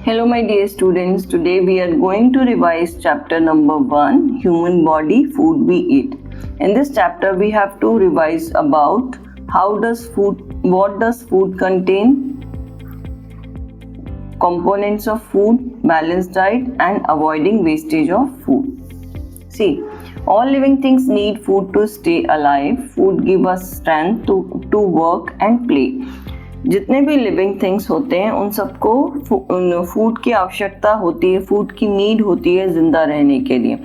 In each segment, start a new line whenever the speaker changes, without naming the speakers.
Hello my dear students, today we are going to revise chapter number 1, Human Body, Food We Eat. In this chapter we have to revise about what does food contain, components of food, balanced diet and avoiding wastage of food. See, all living things need food to stay alive. Food gives us strength to work and play. जितने भी living things होते हैं उन सबको food की आवश्यकता होती है, फूड की नीड होती है जिंदा रहने के लिए.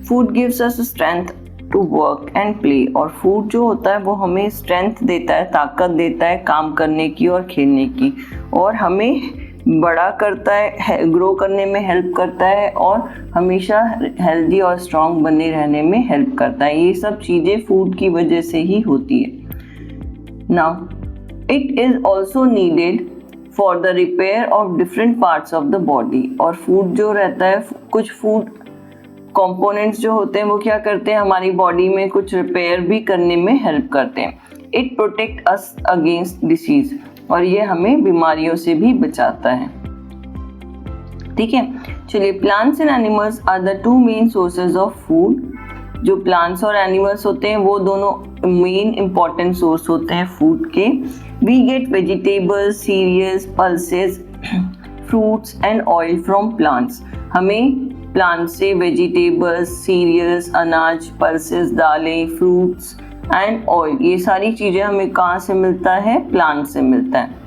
Food gives us strength to work and play. और फूड जो होता है वो हमें स्ट्रेंथ देता है, ताकत देता है काम करने की और खेलने की, और हमें बड़ा करता है, ग्रो करने में हेल्प करता है और हमेशा हेल्दी और स्ट्रॉन्ग बने रहने में हेल्प करता है. ये सब चीज़ें फूड की वजह से ही होती है. Now it is also needed for the repair of different parts of the body. और फूड जो रहता है, कुछ फूड कंपोनेंट्स जो होते हैं वो क्या करते हैं, हमारी बॉडी में कुछ रिपेयर भी करने में हेल्प करते हैं. It protect us against disease. और ये हमें बीमारियों से भी बचाता है. ठीक है, चलिए. Plants and animals are the two main sources of food. जो प्लांट्स और एनिमल्स होते हैं वो दोनों मेन इंपॉर्टेंट सोर्स होते हैं फूड के. We get vegetables, cereals, pulses, fruits and oil from plants. हमें प्लांट से वेजिटेबल्स, सीरियल्स, अनाज, पल्सेस, दालें, फ्रूट्स एंड ऑयल, ये सारी चीज़ें हमें कहाँ से मिलता है, प्लांट से मिलता है.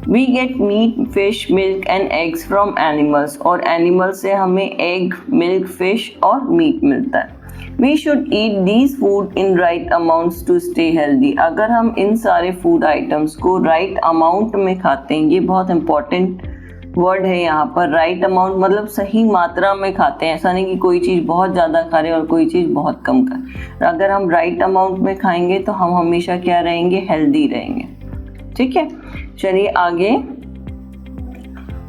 We get meat, fish, milk and eggs from animals. और एनिमल से हमें एग, मिल्क, फिश और मीट मिलता है. We should eat these food in right amounts to stay healthy. अगर हम इन सारे फूड आइटम्स को राइट अमाउंट में खाते हैं, ये बहुत इंपॉर्टेंट वर्ड है यहाँ पर. राइट अमाउंट मतलब सही मात्रा में खाते हैं. ऐसा नहीं कि कोई चीज़ बहुत ज़्यादा खा रहे हैं और कोई चीज़ बहुत कम खा रहे हैं. अगर हम राइट अमाउंट में खाएंगे तो हम हमेशा क्या रहेंगे, हेल्दी रहेंगे. ठीक है, चलिए आगे.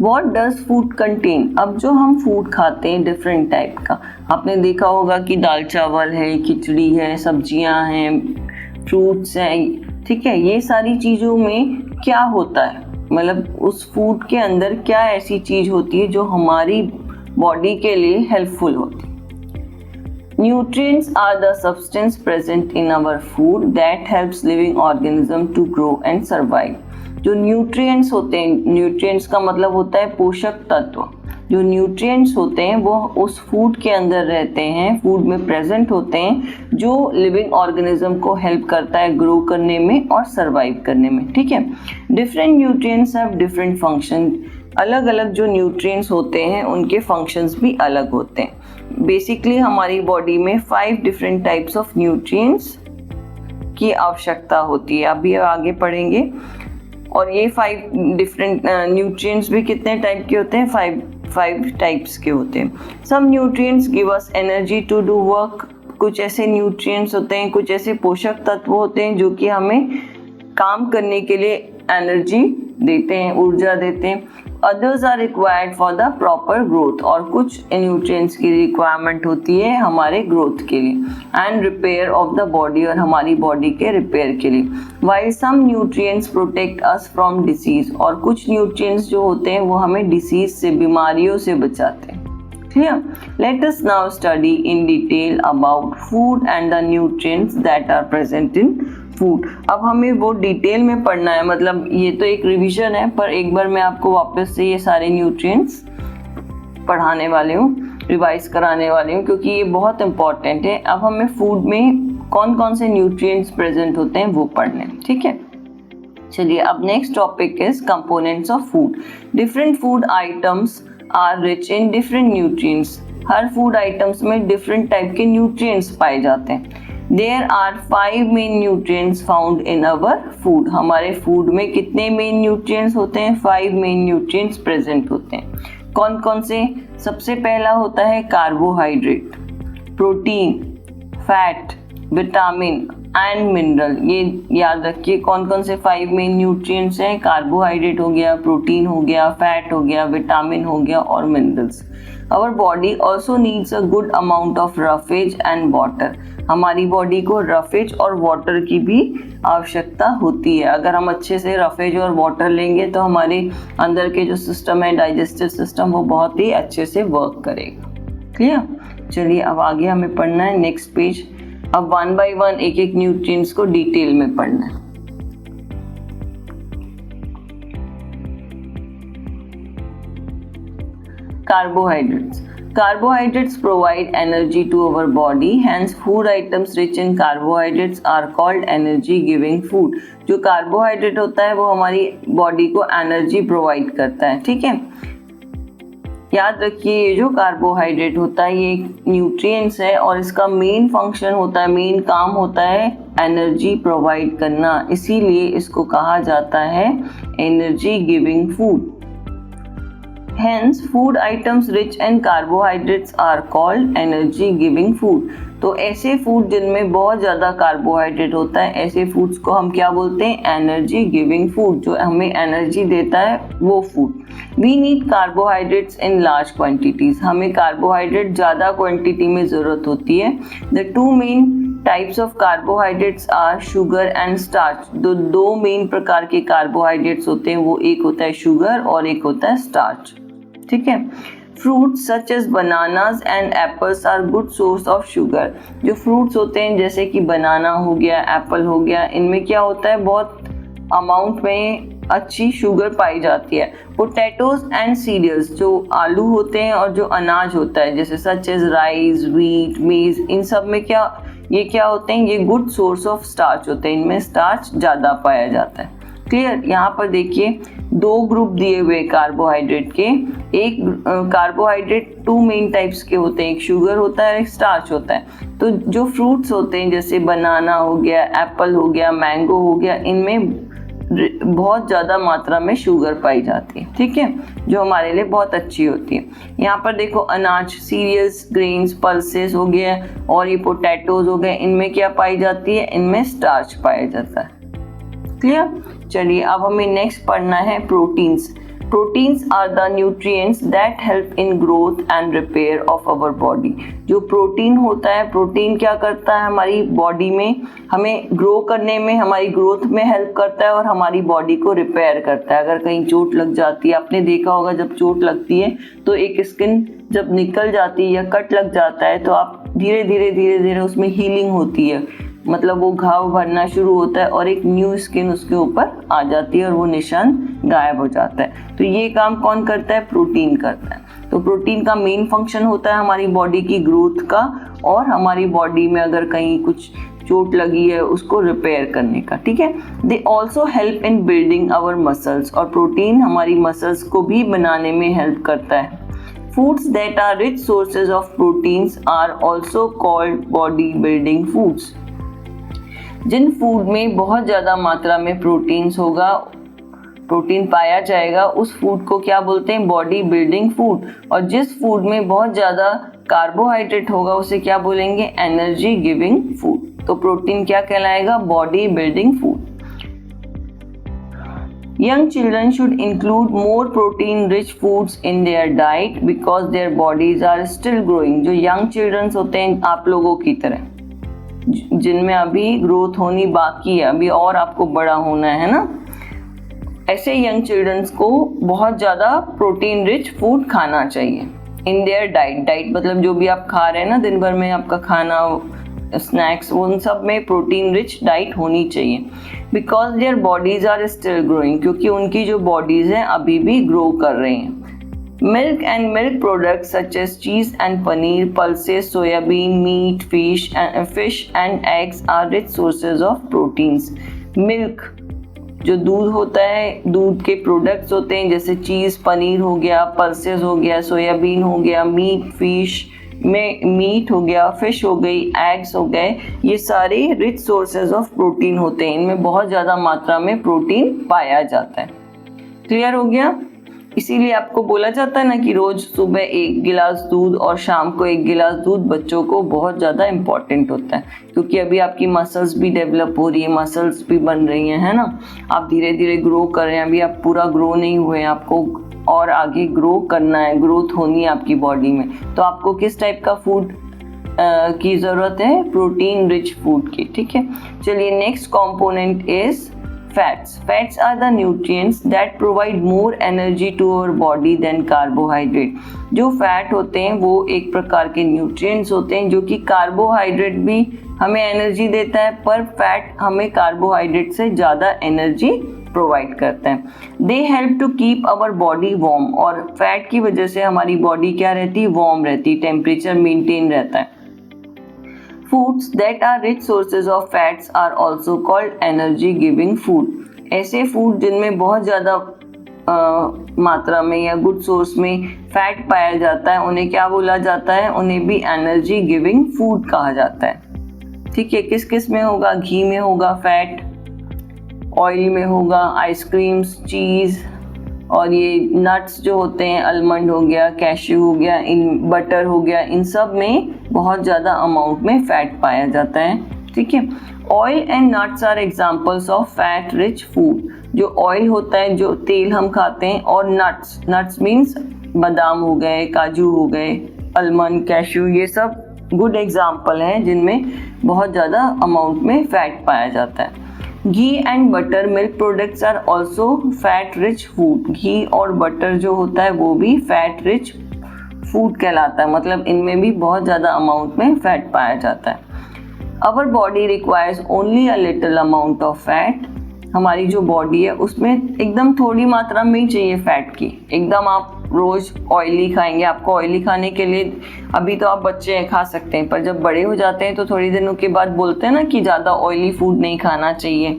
What does food contain? अब जो हम फूड खाते हैं डिफरेंट टाइप का, आपने देखा होगा कि दाल चावल है, खिचड़ी है, सब्जियां हैं, फ्रूट्स हैं. ठीक है, ये सारी चीज़ों में क्या होता है, मतलब उस फूड के अंदर क्या ऐसी चीज़ होती है जो हमारी बॉडी के लिए हेल्पफुल होती है. Nutrients are the substance present in our food that helps living organism to grow and survive. जो न्यूट्रिएंट्स होते हैं, न्यूट्रिएंट्स का मतलब होता है पोषक तत्व. जो न्यूट्रिएंट्स होते हैं वो उस फूड के अंदर रहते हैं, फूड में प्रेजेंट होते हैं, जो लिविंग ऑर्गेनिज्म को हेल्प करता है ग्रो करने में और सरवाइव करने में. ठीक है, different nutrients have different function. अलग अलग जो न्यूट्रिएंट्स होते हैं उनके फंक्शंस भी अलग होते हैं. बेसिकली हमारी बॉडी में 5 डिफरेंट टाइप्स ऑफ न्यूट्रिएंट्स की आवश्यकता होती है. अभी आगे पढ़ेंगे. और ये 5 डिफरेंट न्यूट्रिएंट्स भी कितने टाइप के होते हैं, 5 टाइप्स के होते हैं. Some nutrients give us energy to do work. कुछ ऐसे न्यूट्रिएंट्स होते हैं, कुछ ऐसे पोषक तत्व होते हैं जो कि हमें काम करने के लिए एनर्जी देते हैं, ऊर्जा देते हैं. Others are required for the proper growth. और कुछ न्यूट्रिएंट्स की रिक्वायरमेंट होती है हमारे ग्रोथ के लिए and repair of the body, और हमारी बॉडी के रिपेयर के लिए. While some nutrients protect us from disease. और कुछ न्यूट्रिएंट्स जो होते हैं वो हमें डिसीज से, बीमारियों से बचाते हैं. Clear? Let us now study in detail about food and the nutrients that are present in food. अब हमें वो डिटेल में पढ़ना है, मतलब ये तो एक रिवीजन है, पर एक बार मैं आपको वापस से ये सारे न्यूट्रिएंट्स पढ़ाने वाली हूँ, रिवाइज कराने वाली हूँ, क्योंकि ये बहुत इंपॉर्टेंट है. अब हमें फूड में कौन कौन से न्यूट्रिएंट्स प्रेजेंट होते हैं वो पढ़ने. ठीक है, चलिए. अब next topic is components of food. Different food items are rich in different nutrients. हर फूड आइटम्स में डिफरेंट टाइप के न्यूट्रिएंट्स पाए जाते हैं. There are 5 main nutrients found in our food. हमारे फूड में कितने मेन न्यूट्रिएंट्स होते हैं, 5 मेन न्यूट्रिएंट्स प्रेजेंट होते हैं. कौन कौन से? सबसे पहला होता है carbohydrate, protein, fat, vitamin and mineral. ये याद रखिए कौन कौन से 5 मेन न्यूट्रिएंट्स हैं। कार्बोहाइड्रेट हो गया, प्रोटीन हो गया, फैट हो गया, विटामिन हो गया और minerals. Our body also needs a good amount of roughage and water. हमारी बॉडी को रफेज और वाटर की भी आवश्यकता होती है। अगर हम अच्छे से रफेज और वाटर लेंगे तो हमारे अंदर के जो सिस्टम है, डाइजेस्टिव सिस्टम, वो बहुत ही अच्छे से वर्क करेगा। क्लियर? चलिए अब आगे हमें पढ़ना है नेक्स्ट पेज। अब 1 बाय 1 एक एक न्यूट्रिएंट्स को डिटेल में पढ़ना है। Carbohydrates. Carbohydrates provide energy to our body, hence food items rich in carbohydrates are called energy giving food. जो कार्बोहाइड्रेट होता है वो हमारी बॉडी को एनर्जी प्रोवाइड करता है। ठीक है, याद रखिए ये जो कार्बोहाइड्रेट होता है ये एक न्यूट्रिएंट्स है और इसका मेन फंक्शन होता है, मेन काम होता है एनर्जी प्रोवाइड करना, इसीलिए इसको कहा जाता है energy giving food. Hence, food items rich in carbohydrates are called energy giving food. तो ऐसे फूड जिनमें बहुत ज़्यादा कार्बोहाइड्रेट होता है, ऐसे फूड्स को हम क्या बोलते हैं? Energy giving food. जो हमें एनर्जी देता है वो food. We need carbohydrates in large quantities. हमें कार्बोहाइड्रेट ज़्यादा क्वांटिटी में ज़रूरत होती है। The two main types of carbohydrates are sugar and starch. दो मेन प्रकार के कार्बोहाइड्रेट्स होते हैं, वो एक होता है शुगर और एक होता है स्टार्च। ठीक है, fruits such as bananas and apples are good source of sugar. जो फ्रूट्स होते हैं जैसे कि बनाना हो गया, एप्पल हो गया, इनमें क्या होता है? बहुत अमाउंट में अच्छी शुगर पाई जाती है। पोटैटोज एंड सीरियल्स, जो आलू होते हैं और जो अनाज होता है जैसे सच एज राइस, व्हीट, मेज, इन सब में क्या होते हैं? ये गुड सोर्स ऑफ स्टार्च होते हैं, इनमें स्टार्च ज़्यादा पाया जाता है। क्लियर? यहाँ पर देखिए दो ग्रुप दिए हुए कार्बोहाइड्रेट के। एक कार्बोहाइड्रेट टू मेन टाइप्स के होते हैं, एक शुगर होता है, एक स्टार्च होता है। तो जो फ्रूट्स होते हैं जैसे बनाना हो गया, एप्पल हो गया, मैंगो हो गया, इनमें बहुत ज़्यादा मात्रा में शुगर पाई जाती है। ठीक है, जो हमारे लिए बहुत अच्छी होती है। यहाँ पर देखो अनाज, सीरियल्स, ग्रेन्स, पल्सेस हो गया और ये पोटैटोज हो गए, इनमें क्या पाई जाती है? इनमें स्टार्च पाया जाता है। क्लियर? चलिए अब हमें नेक्स्ट पढ़ना है proteins. Proteins are the nutrients that help in growth and repair of our body. जो प्रोटीन होता है, प्रोटीन क्या करता है? हमारी बॉडी में हमें ग्रो करने में, हमारी ग्रोथ में हेल्प करता है और हमारी बॉडी को रिपेयर करता है। अगर कहीं चोट लग जाती है, आपने देखा होगा जब चोट लगती है तो एक स्किन जब निकल जाती है या कट लग जाता है तो आप धीरे धीरे उसमें हीलिंग होती है, मतलब वो घाव भरना शुरू होता है और एक न्यू स्किन उसके ऊपर आ जाती है और वो निशान गायब हो जाता है। तो ये काम कौन करता है? प्रोटीन करता है। तो प्रोटीन का मेन फंक्शन होता है हमारी बॉडी की ग्रोथ का और हमारी बॉडी में अगर कहीं कुछ चोट लगी है उसको रिपेयर करने का। ठीक है, they also help in building our muscles. और प्रोटीन हमारी मसल्स को भी बनाने में हेल्प करता है। Foods that are rich sources of proteins are also called body building foods. जिन फूड में बहुत ज़्यादा मात्रा में प्रोटीन्स होगा, प्रोटीन पाया जाएगा, उस फूड को क्या बोलते हैं? Body building food. और जिस फूड में बहुत ज़्यादा कार्बोहाइड्रेट होगा उसे क्या बोलेंगे? Energy giving food. तो प्रोटीन क्या कहलाएगा? Body building food. Young children should include more protein-rich foods in their diet because their bodies are still growing. जो young children होते हैं आप लोगों की तरह, जिनमें अभी ग्रोथ होनी बाकी है, अभी और आपको बड़ा होना है ना, ऐसे यंग चिल्ड्रंस को बहुत ज़्यादा प्रोटीन रिच फूड खाना चाहिए इन देयर डाइट। डाइट मतलब जो भी आप खा रहे हैं ना दिन भर में, आपका खाना, स्नैक्स, उन सब में प्रोटीन रिच डाइट होनी चाहिए। Because their bodies are still growing, क्योंकि उनकी जो बॉडीज हैं अभी भी ग्रो कर रही हैं। Milk and milk products such as cheese and paneer, pulses, soybean, meat, fish and eggs are rich sources of proteins. Milk जो दूध होता है, दूध के प्रोडक्ट्स होते हैं जैसे चीज़, पनीर हो गया, पल्सेस हो गया, सोयाबीन हो गया, मीट हो गया, फिश हो गई, एग्स हो गए, ये सारे रिच सोर्सेज ऑफ प्रोटीन होते हैं। इनमें बहुत ज़्यादा मात्रा में प्रोटीन पाया जाता है। क्लियर हो गया? इसीलिए आपको बोला जाता है ना कि रोज सुबह 1 गिलास दूध और शाम को 1 गिलास दूध बच्चों को बहुत ज़्यादा इम्पॉर्टेंट होता है, क्योंकि अभी आपकी मसल्स भी डेवलप हो रही है, मसल्स भी बन रही हैं, है ना। आप धीरे धीरे ग्रो कर रहे हैं, अभी आप पूरा ग्रो नहीं हुए हैं, आपको और आगे ग्रो करना है, ग्रोथ होनी है आपकी बॉडी में। तो आपको किस टाइप का फूड की ज़रूरत है? प्रोटीन रिच फूड की, ठीक है। चलिए next component is fats. Fats are the nutrients that provide more energy to our body than carbohydrate. जो फैट होते हैं वो एक प्रकार के न्यूट्रिएंट्स होते हैं जो कि कार्बोहाइड्रेट भी हमें एनर्जी देता है, पर फैट हमें कार्बोहाइड्रेट से ज़्यादा एनर्जी प्रोवाइड करते हैं। They help to keep our body warm, और फैट की वजह से हमारी बॉडी क्या रहती है? वार्म रहती है, टेम्परेचर मेंटेन रहता है। Foods that are rich sources of fats are also called energy giving food. ऐसे फूड जिनमें बहुत ज़्यादा मात्रा में या गुड सोर्स में फैट पाया जाता है उन्हें क्या बोला जाता है? उन्हें भी एनर्जी गिविंग फूड कहा जाता है। ठीक है, किस किस में होगा? घी में होगा फैट, ऑयल में होगा, आइसक्रीम्स, चीज़, और ये नट्स जो होते हैं, आलमंड हो गया, कैश्यू हो गया, इन बटर हो गया, इन सब में बहुत ज़्यादा अमाउंट में फैट पाया जाता है। ठीक है, oil and nuts are examples of fat rich food. जो ऑयल होता है, जो तेल हम खाते हैं, और नट्स मीन्स बादाम हो गए, काजू हो गए, आलमंड, कैश्यू, ये सब गुड एग्जाम्पल हैं जिनमें बहुत ज़्यादा अमाउंट में फैट पाया जाता है। Ghee and butter milk products are also fat rich food. घी और बटर जो होता है वो भी फैट रिच फूड कहलाता है, मतलब इनमें भी बहुत ज़्यादा अमाउंट में फैट पाया जाता है। Our body requires only a little amount of fat. हमारी जो बॉडी है उसमें एकदम थोड़ी मात्रा में ही चाहिए फैट की। एकदम आप रोज़ ऑयली खाएंगे, आपको ऑयली खाने के लिए, अभी तो आप बच्चे हैं खा सकते हैं, पर जब बड़े हो जाते हैं तो थोड़ी दिनों के बाद बोलते हैं ना कि ज़्यादा ऑयली फूड नहीं खाना चाहिए।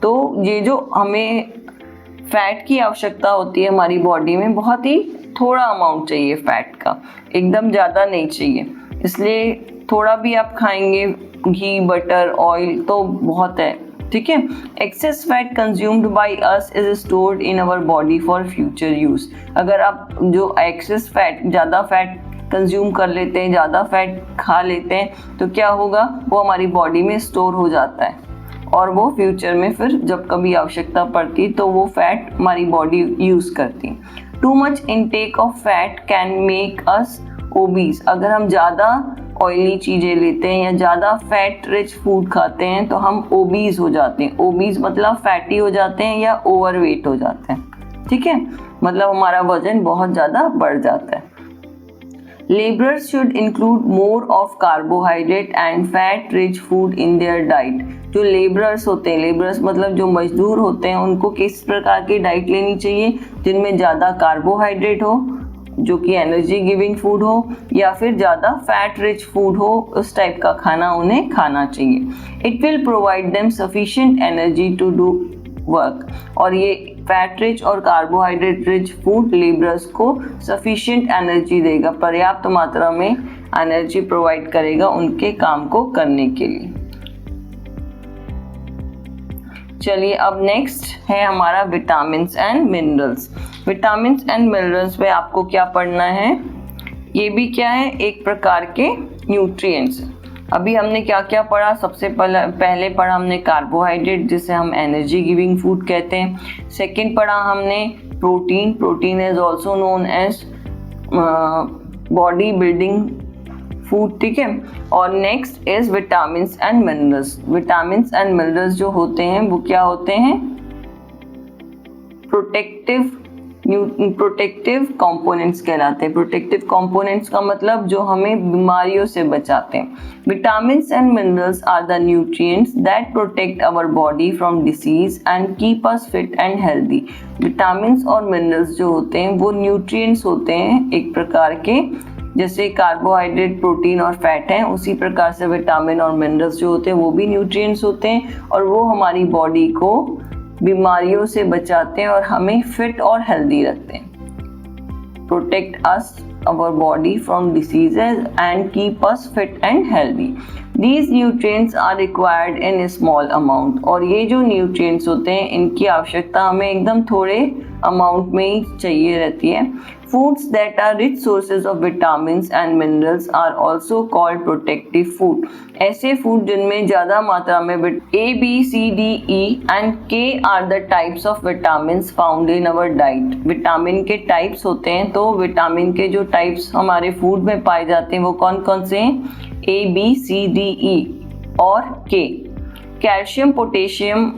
तो ये जो हमें फैट की आवश्यकता होती है हमारी बॉडी में, बहुत ही थोड़ा अमाउंट चाहिए फैट का, एकदम ज़्यादा नहीं चाहिए। इसलिए थोड़ा भी आप खाएंगे घी, बटर, ऑयल तो बहुत है। ठीक है, excess fat consumed by us is stored in our body for future use. अगर आप जो एक्सेस फैट, ज़्यादा फैट कंज्यूम कर लेते हैं, ज़्यादा फैट खा लेते हैं, तो क्या होगा? वो हमारी बॉडी में स्टोर हो जाता है और वो फ्यूचर में फिर जब कभी आवश्यकता पड़ती तो वो फैट हमारी बॉडी यूज़ करती है। Too much intake of fat can make us obese. अगर हम ज़्यादा ऑयली चीज़ें लेते हैं या ज़्यादा फैट रिच फूड खाते हैं तो हम ओबीज हो जाते हैं। ओबीज मतलब फैटी हो जाते हैं या ओवरवेट हो जाते हैं। ठीक है, मतलब हमारा वजन बहुत ज़्यादा बढ़ जाता है। Laborers should include more of carbohydrate and fat rich food in their diet. जो लेबरर्स होते हैं, लेबरर्स मतलब जो मजदूर होते हैं, उनको किस प्रकार की डाइट लेनी चाहिए? जिनमें ज़्यादा कार्बोहाइड्रेट हो, जो कि एनर्जी गिविंग फूड हो, या फिर ज़्यादा फैट रिच फूड हो, उस टाइप का खाना उन्हें खाना चाहिए। It will provide them sufficient energy to do work. और ये फैट रिच और कार्बोहाइड्रेट रिच फूड लेबरर्स को सफिशिएंट एनर्जी देगा, पर्याप्त मात्रा में एनर्जी प्रोवाइड करेगा उनके काम को करने के लिए। चलिए अब नेक्स्ट है हमारा vitamins and minerals. Vitamins and minerals में आपको क्या पढ़ना है? ये भी क्या है? एक प्रकार के न्यूट्रिएंट्स। अभी हमने क्या क्या पढ़ा? सबसे पहले पढ़ा हमने कार्बोहाइड्रेट, जिसे हम एनर्जी गिविंग फूड कहते हैं। सेकंड पढ़ा हमने protein. Protein is also known as body building food. ठीक है, और next is vitamins and minerals. Vitamins and minerals जो होते हैं वो क्या होते हैं? प्रोटेक्टिव कंपोनेंट्स कहलाते हैं। प्रोटेक्टिव कंपोनेंट्स का मतलब जो हमें बीमारियों से बचाते हैं। Vitamins and minerals are the nutrients that protect our body from disease and keep us fit and healthy. Vitamins और मिनरल्स जो होते हैं वो न्यूट्रिएंट्स होते हैं एक प्रकार के, जैसे कार्बोहाइड्रेट, प्रोटीन और फैट हैं, उसी प्रकार से विटामिन और मिनरल्स जो होते हैं वो भी न्यूट्रिएंट्स होते हैं, और वो हमारी बॉडी को बीमारियों से बचाते हैं और हमें फिट और हेल्दी रखते हैं। Protect us our body from diseases and keep us fit and healthy. These nutrients are required in small amount. और ये जो न्यूट्रिएंट्स होते हैं इनकी आवश्यकता हमें एकदम थोड़े अमाउंट में ही चाहिए रहती है। Foods that are rich sources of vitamins and minerals are also called protective food. ऐसे फूड जिनमें ज़्यादा मात्रा में A, B, C, D, E and K are the types of vitamins found in our diet. Vitamin के types होते हैं, तो vitamin के जो टाइप्स हमारे फूड में पाए जाते हैं वो कौन कौन से हैं? A, B, C, D, E और K। Calcium, potassium,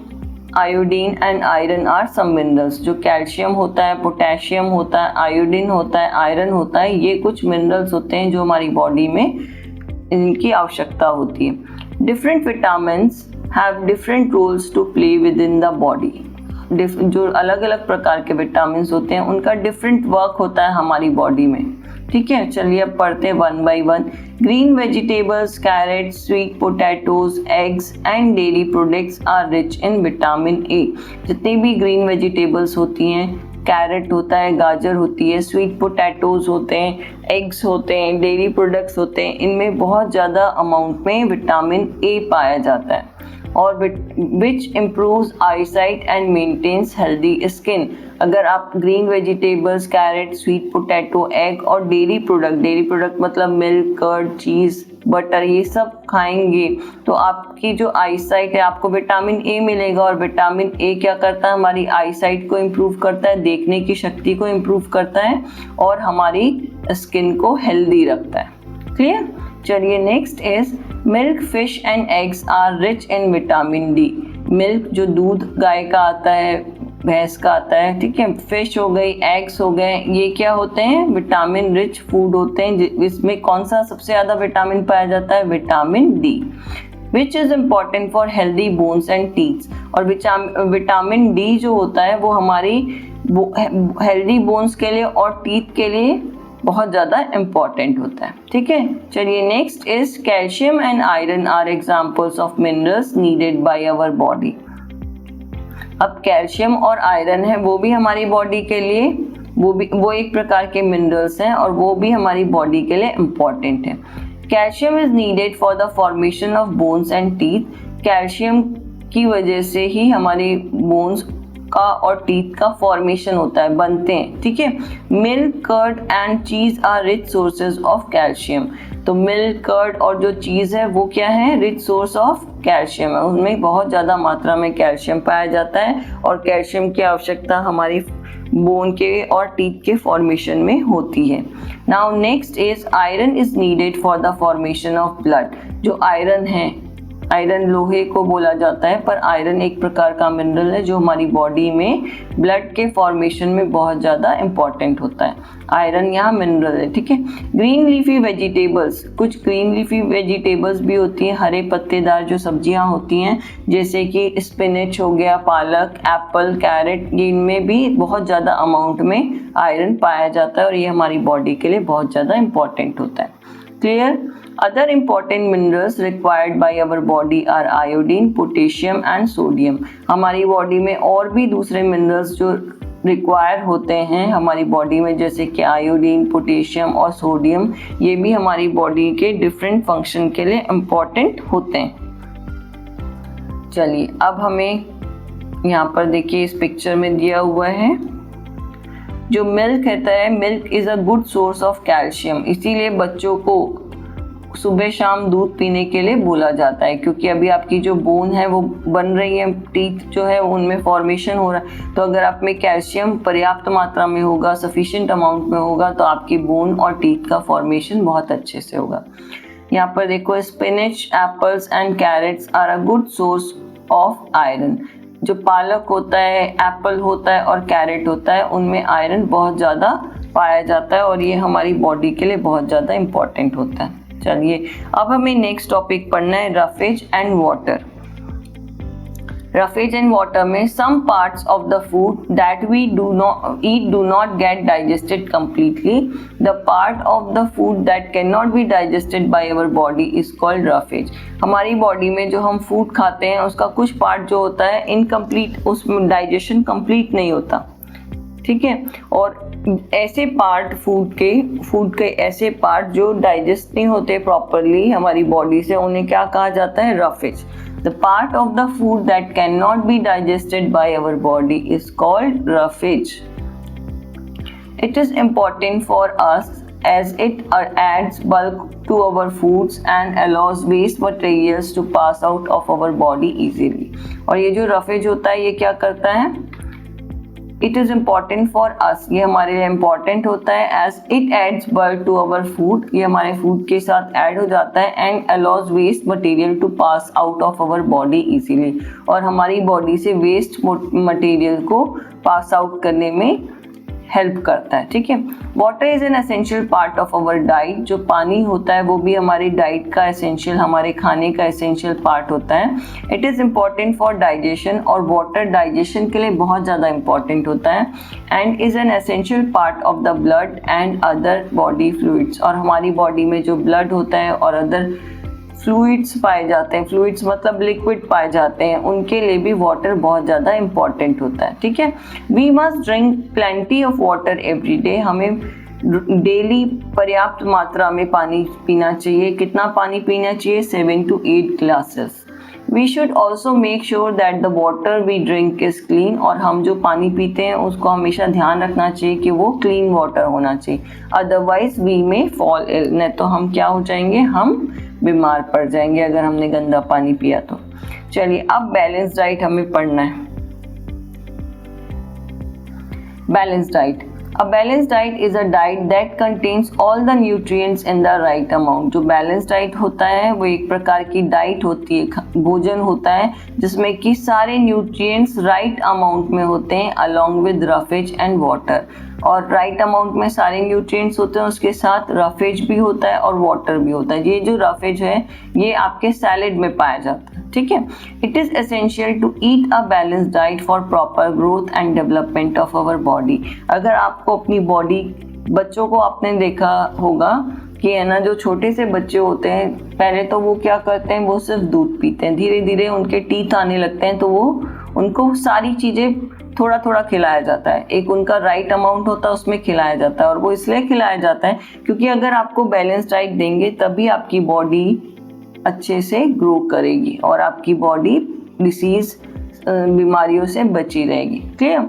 iodine and iron are some minerals. जो कैल्शियम होता है, पोटेशियम होता है, आयोडीन होता है, आयरन होता है, ये कुछ मिनरल्स होते हैं जो हमारी बॉडी में इनकी आवश्यकता होती है। Different vitamins have different roles to play within the body. जो अलग अलग प्रकार के विटामिन्स होते हैं उनका डिफरेंट वर्क होता है हमारी बॉडी में। ठीक है, चलिए अब पढ़ते हैं one by one. Green vegetables, carrot, sweet potatoes, eggs and dairy products are rich in vitamin A. जितनी भी ग्रीन वेजिटेबल्स होती हैं, कैरेट होता है, गाजर होती है, स्वीट पोटैटोज होते हैं, एग्स होते हैं, डेयरी प्रोडक्ट्स होते हैं, इनमें बहुत ज़्यादा अमाउंट में विटामिन ए पाया जाता है और which improves eyesight and maintains healthy skin. अगर आप green vegetables, carrot, sweet potato, egg और डेयरी प्रोडक्ट मतलब मिल्क, कर्ड, चीज़, बटर, ये सब खाएंगे तो आपकी जो आईसाइट है, आपको विटामिन ए मिलेगा। और विटामिन ए क्या करता है? हमारी आईसाइट को इम्प्रूव करता है, देखने की शक्ति को इम्प्रूव करता है और हमारी स्किन को हेल्दी रखता है। क्लियर? चलिए next is milk, fish and eggs are rich in vitamin D. Milk जो दूध गाय का आता है, भैंस का आता है, ठीक है, फिश हो गई, एग्स हो गए, ये क्या होते हैं? विटामिन रिच फूड होते हैं। इसमें कौन सा सबसे ज़्यादा विटामिन पाया जाता है? Vitamin D, which is important for healthy bones and teeths. और विटामिन डी जो होता है वो हमारी हेल्दी बोन्स के लिए और टीथ के लिए बहुत ज़्यादा इम्पॉर्टेंट होता है। ठीक है, चलिए next is calcium and iron are examples of minerals needed by our body. अब कैल्शियम और आयरन है, वो भी हमारी बॉडी के लिए वो एक प्रकार के मिनरल्स हैं और वो भी हमारी बॉडी के लिए इम्पॉर्टेंट है। Calcium is needed for the formation of bones and teeth. Calcium की वजह से ही हमारी बोन्स का और टीथ का फॉर्मेशन होता है, बनते हैं। ठीक है, milk, curd and cheese are rich sources of calcium. तो मिल्क, कर्ड और जो चीज़ है वो क्या है? रिच सोर्स ऑफ कैल्शियम है, उनमें बहुत ज़्यादा मात्रा में कैल्शियम पाया जाता है और कैल्शियम की आवश्यकता हमारी बोन के और टीथ के फॉर्मेशन में होती है। Now next is iron is needed for the formation of blood. जो आयरन है, आयरन लोहे को बोला जाता है, पर आयरन एक प्रकार का मिनरल है जो हमारी बॉडी में ब्लड के फॉर्मेशन में बहुत ज़्यादा इम्पॉर्टेंट होता है। आयरन यहाँ मिनरल है। ठीक है, ग्रीन लीफी वेजिटेबल्स, कुछ ग्रीन लीफी वेजिटेबल्स भी होती हैं, हरे पत्तेदार जो सब्जियां होती हैं, जैसे कि स्पिनच हो गया, पालक, एप्पल, कैरेट, इनमें भी बहुत ज़्यादा अमाउंट में आयरन पाया जाता है और ये हमारी बॉडी के लिए बहुत ज़्यादा इम्पॉर्टेंट होता है। Clear? Other important minerals required by our body are iodine, potassium and sodium. हमारी बॉडी में और भी दूसरे मिनरल्स जो रिक्वायर होते हैं हमारी बॉडी में, जैसे कि आयोडीन, पोटेशियम और सोडियम, ये भी हमारी बॉडी के डिफरेंट फंक्शन के लिए इम्पॉर्टेंट होते हैं। चलिए अब हमें यहाँ पर देखिए इस पिक्चर में दिया हुआ है जो मिल्क कहता है, milk is a good source of calcium. इसीलिए बच्चों को सुबह शाम दूध पीने के लिए बोला जाता है, क्योंकि अभी आपकी जो बोन है वो बन रही है, टीथ जो है उनमें फॉर्मेशन हो रहा है, तो अगर आप में कैल्शियम पर्याप्त मात्रा में होगा, सफिशिएंट अमाउंट में होगा, तो आपकी बोन और टीथ का फॉर्मेशन बहुत अच्छे से होगा। यहाँ पर देखो, spinach, apples and carrots are a good source of iron. जो पालक होता है, एप्पल होता है और कैरेट होता है, उनमें आयरन बहुत ज़्यादा पाया जाता है और ये हमारी बॉडी के लिए बहुत ज़्यादा इम्पॉर्टेंट होता है। चलिए अब हमें नेक्स्ट टॉपिक पढ़ना है, roughage and water. Roughage and water में some parts of the food that we do not get digested completely. The part of the food that can not be digested by our body is called roughage. हमारी body में जो हम food खाते हैं उसका कुछ part जो होता है इनकम्प्लीट, उसमें डाइजेशन कंप्लीट नहीं होता। ठीक है, और ऐसे पार्ट फूड के ऐसे पार्ट जो डाइजेस्ट नहीं होते प्रॉपरली हमारी बॉडी से, उन्हें क्या कहा जाता है? Roughage. The part of the food that can not be digested by our body is called roughage. It is important for us as it adds bulk to our foods and allows waste materials to pass out of our body easily. और ये जो roughage होता है ये क्या करता है? It is important for us, ये हमारे लिए important होता है as it adds bulk to our food, ये हमारे food के साथ add हो जाता है and allows waste material to pass out of our body easily, और हमारी body से waste material को pass out करने में हेल्प करता है. ठीक है. Water is an essential part of our diet. जो पानी होता है वो भी हमारी डाइट का एसेंशियल, हमारे खाने का एसेंशियल पार्ट होता है. It is important for digestion, और वाटर डाइजेशन के लिए बहुत ज़्यादा इम्पॉर्टेंट होता है. And is an essential part of the blood and other body fluids. और हमारी बॉडी में जो ब्लड होता है और अदर फ्लूइड्स पाए जाते हैं, फ्लूइड्स मतलब लिक्विड पाए जाते हैं, उनके लिए भी वाटर बहुत ज़्यादा इंपॉर्टेंट होता है. ठीक है. We must drink plenty of water every day. हमें डेली पर्याप्त मात्रा में पानी पीना चाहिए. कितना पानी पीना चाहिए? 7 to 8 glasses. We should also make sure that the water we drink is clean. और हम जो पानी पीते हैं उसको हमेशा ध्यान रखना चाहिए कि वो क्लीन वाटर होना चाहिए. अदरवाइज वी में फॉल इल. नहीं तो हम क्या हो जाएंगे? हम बीमार पड़ जाएंगे अगर हमने गंदा पानी पिया तो. चलिए अब बैलेंस डाइट हमें पढ़ना है. Balance diet. A balanced diet is a diet that contains all the nutrients in the right amount. जो बैलेंस डाइट होता है वो एक प्रकार की डाइट होती है, भोजन होता है जिसमें कि सारे न्यूट्रिएंट्स राइट अमाउंट में होते हैं along with roughage and water. और राइट अमाउंट में सारे न्यूट्रिएंट्स होते हैं, उसके साथ रफेज भी होता है और वाटर भी होता है. ये जो रफेज है ये आपके सैलेड में पाया जाता है. ठीक है. It is essential to eat a balance diet for proper growth and development of our body. अगर आपको अपनी बॉडी, बच्चों को आपने देखा होगा कि है ना, जो छोटे से बच्चे होते हैं पहले तो वो क्या करते हैं, वो सिर्फ दूध पीते हैं. धीरे धीरे उनके टीथ आने लगते हैं तो वो उनको सारी चीज़ें थोड़ा थोड़ा खिलाया जाता है. एक उनका राइट अमाउंट होता है उसमें खिलाया जाता है. और वो इसलिए खिलाया जाता है क्योंकि अगर आपको बैलेंस डाइट देंगे तभी आपकी बॉडी अच्छे से ग्रो करेगी और आपकी बॉडी डिसीज, बीमारियों से बची रहेगी. क्लियर.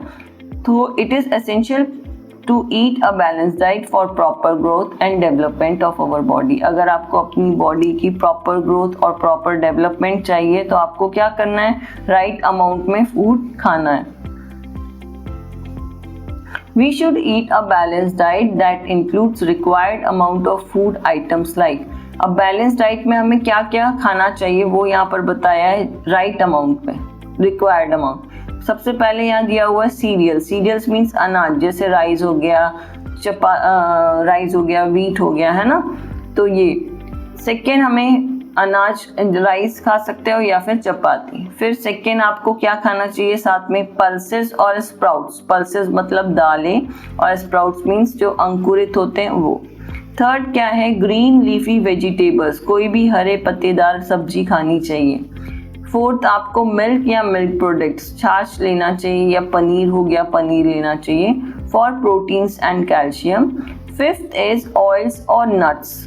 तो it is essential to eat a balance diet for proper growth and development of our body. अगर आपको अपनी बॉडी की प्रॉपर ग्रोथ और प्रॉपर डेवलपमेंट चाहिए तो आपको क्या करना है? राइट अमाउंट में फूड खाना है. We should eat a balanced diet that includes required amount of food items like. अब बैलेंस डाइट में हमें क्या क्या खाना चाहिए वो यहाँ पर बताया है राइट अमाउंट में, रिक्वायर्ड अमाउंट. सबसे पहले यहाँ दिया हुआ है सीरियल. सीरियल्स मीन्स अनाज, जैसे राइस हो गया, राइस हो गया, व्हीट हो गया, है ना. तो ये सेकेंड हमें अनाज, राइस खा सकते हो या फिर चपाती. फिर सेकेंड आपको क्या खाना चाहिए साथ में? पल्सेस और स्प्राउट्स. पल्सेस मतलब दालें और स्प्राउट्स मीन्स जो अंकुरित होते हैं वो. थर्ड क्या है? Green leafy vegetables. कोई भी हरे पत्तेदार सब्जी खानी चाहिए. फोर्थ आपको मिल्क या मिल्क प्रोडक्ट्स, छाछ लेना चाहिए या पनीर हो गया, पनीर लेना चाहिए for proteins and calcium. Fifth is oils और नट्स.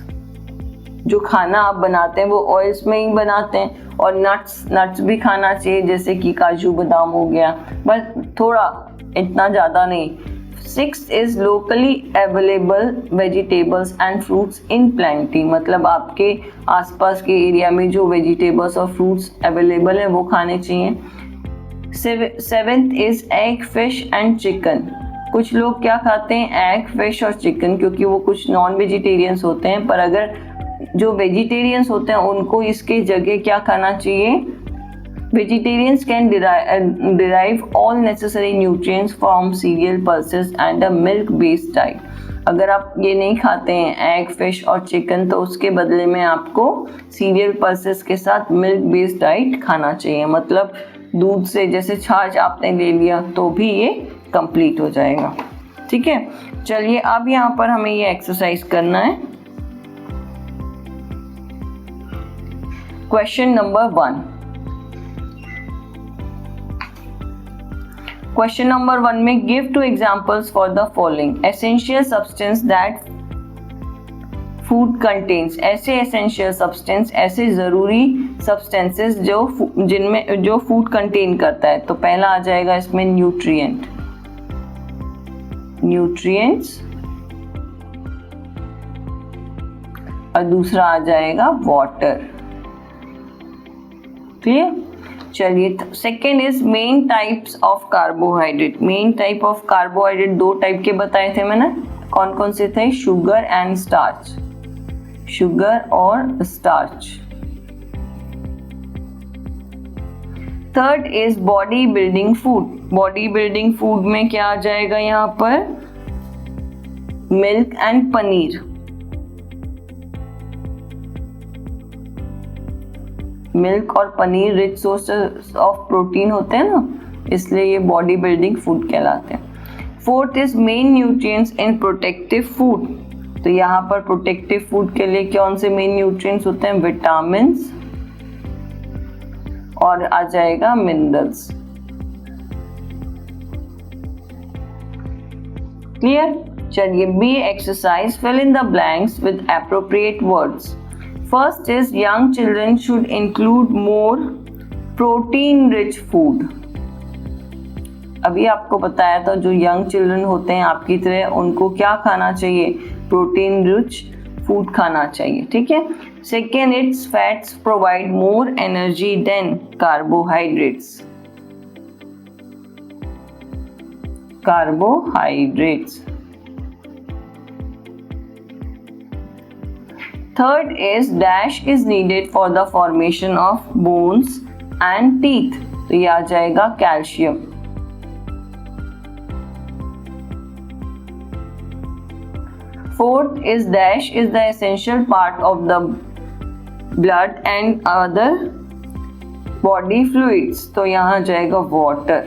जो खाना आप बनाते हैं वो ऑयल्स में ही बनाते हैं. और नट्स भी खाना चाहिए जैसे कि काजू बादाम हो गया, बस थोड़ा, इतना ज़्यादा नहीं. Sixth is locally available vegetables and fruits in plenty. मतलब आपके आसपास के एरिया में जो वेजिटेबल्स और फ्रूट्स अवेलेबल है वो खाने चाहिए. Seventh is egg, fish and chicken. कुछ लोग क्या खाते हैं? एग, फिश और चिकन, क्योंकि वो कुछ नॉन वेजिटेरियंस होते हैं. पर अगर जो वेजिटेरियंस होते हैं उनको इसके जगह क्या खाना चाहिए? Vegetarians can derive all necessary nutrients from cereal, pulses and a milk based diet. अगर आप ये नहीं खाते हैं एग, फिश और चिकन तो उसके बदले में आपको सीरियल, पल्सेस के साथ मिल्क बेस्ड डाइट खाना चाहिए. मतलब दूध से, जैसे छाछ आपने ले लिया तो भी ये कंप्लीट हो जाएगा. ठीक है. चलिए अब यहाँ पर हमें ये एक्सरसाइज करना है. Question number 1. Question number 1 में give 2 examples for the following. Essential substance that food contains. ऐसे essential substance, ऐसे ज़रूरी substances जो food contain करता है. तो पहला आ जाएगा इसमें nutrient. न्यूट्रिएंट्स और दूसरा आ जाएगा वाटर। क्लियर? चलिए, second is main types of carbohydrate. Main type of carbohydrate दो टाइप के बताए थे मैंने, कौन कौन से थे? शुगर एंड स्टार्च, शुगर और starch. Third is body building food. Body building food में क्या आ जाएगा यहाँ पर? Milk and paneer. मिल्क और paneer rich sources of protein होते हैं ना, इसलिए ये बॉडी बिल्डिंग फूड कहलाते हैं। Fourth is main nutrients in protective food. तो यहाँ पर प्रोटेक्टिव फूड के लिए कौन से मेन न्यूट्रिएंट्स होते हैं? विटामिन्स और आ जाएगा मिनरल्स। क्लियर? चलिए, B exercise, fill in the blanks with appropriate words. First is young children should include more protein rich food. अभी आपको बताया था जो यंग चिल्ड्रन होते हैं आपकी तरह, उनको क्या खाना चाहिए? प्रोटीन रिच फूड खाना चाहिए। ठीक है। Second, it's fats provide more energy than carbohydrates. Carbohydrates. Third is dash is needed for the formation of bones and teeth. तो ये आ जाएगा calcium. Fourth is dash is the essential part of the blood and other body fluids. तो यहाँ आ जाएगा water।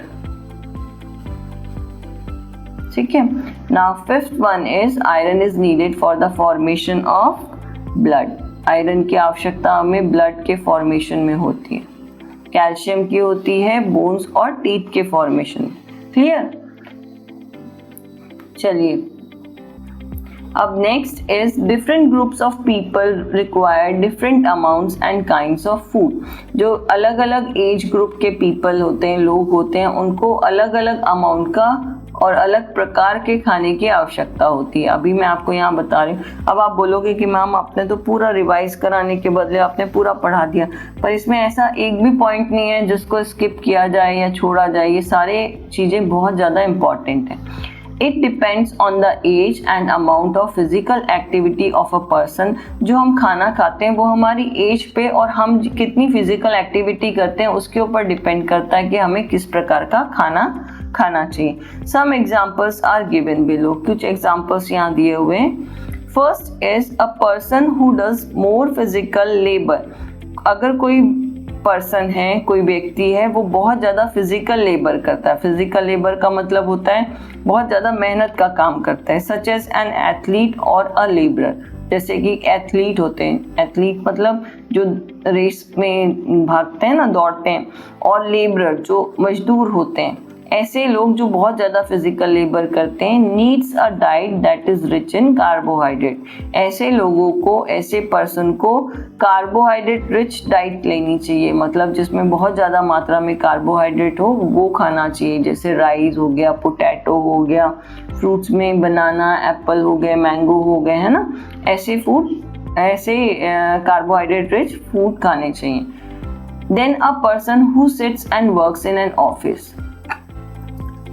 ठीक है। Now fifth one is iron is needed for the formation of blood. Iron की आवश्यकता हमें ब्लड के फॉर्मेशन में होती है, कैल्शियम की होती है बोन्स और टीथ के फॉर्मेशन में। क्लियर? चलिए, अब next is different groups of people require different amounts and kinds of food. जो अलग अलग एज ग्रुप के पीपल होते हैं, लोग होते हैं, उनको अलग अलग अमाउंट का और अलग प्रकार के खाने की आवश्यकता होती है। अभी मैं आपको यहाँ बता रही हूँ। अब आप बोलोगे कि मैम आपने तो पूरा रिवाइज कराने के बदले आपने पूरा पढ़ा दिया, पर इसमें ऐसा एक भी पॉइंट नहीं है जिसको स्किप किया जाए या छोड़ा जाए। ये सारे चीज़ें बहुत ज़्यादा इम्पॉर्टेंट हैं। It depends on the age and amount of physical activity of a person। जो हम खाना खाते हैं वो हमारी एज पे और हम कितनी फिजिकल एक्टिविटी करते हैं उसके ऊपर डिपेंड करता है कि हमें किस प्रकार का खाना खाना चाहिए। Some examples are given below। कुछ एग्जाम्पल्स यहाँ दिए हुए हैं। First is a person who does more physical labour. अगर कोई पर्सन है, कोई व्यक्ति है, वो बहुत ज़्यादा फिजिकल लेबर करता है। फिजिकल लेबर का मतलब होता है बहुत ज़्यादा मेहनत का काम करता है। सच एज एन एथलीट और अ लेबरर। जैसे कि एथलीट होते हैं, एथलीट मतलब जो रेस में भागते हैं ना, दौड़ते हैं, और लेबरर जो मजदूर होते हैं। ऐसे लोग जो बहुत ज़्यादा फिजिकल लेबर करते हैं needs a diet that is rich in carbohydrate. ऐसे लोगों को, ऐसे पर्सन को कार्बोहाइड्रेट रिच डाइट लेनी चाहिए, मतलब जिसमें बहुत ज़्यादा मात्रा में कार्बोहाइड्रेट हो वो खाना चाहिए। जैसे राइस हो गया, पोटैटो हो गया, फ्रूट्स में बनाना, एप्पल हो गए, मैंगो हो गए, है ना, ऐसे फूड, ऐसे कार्बोहाइड्रेट रिच फूड खाने चाहिए। Then a person who sits and works in an office.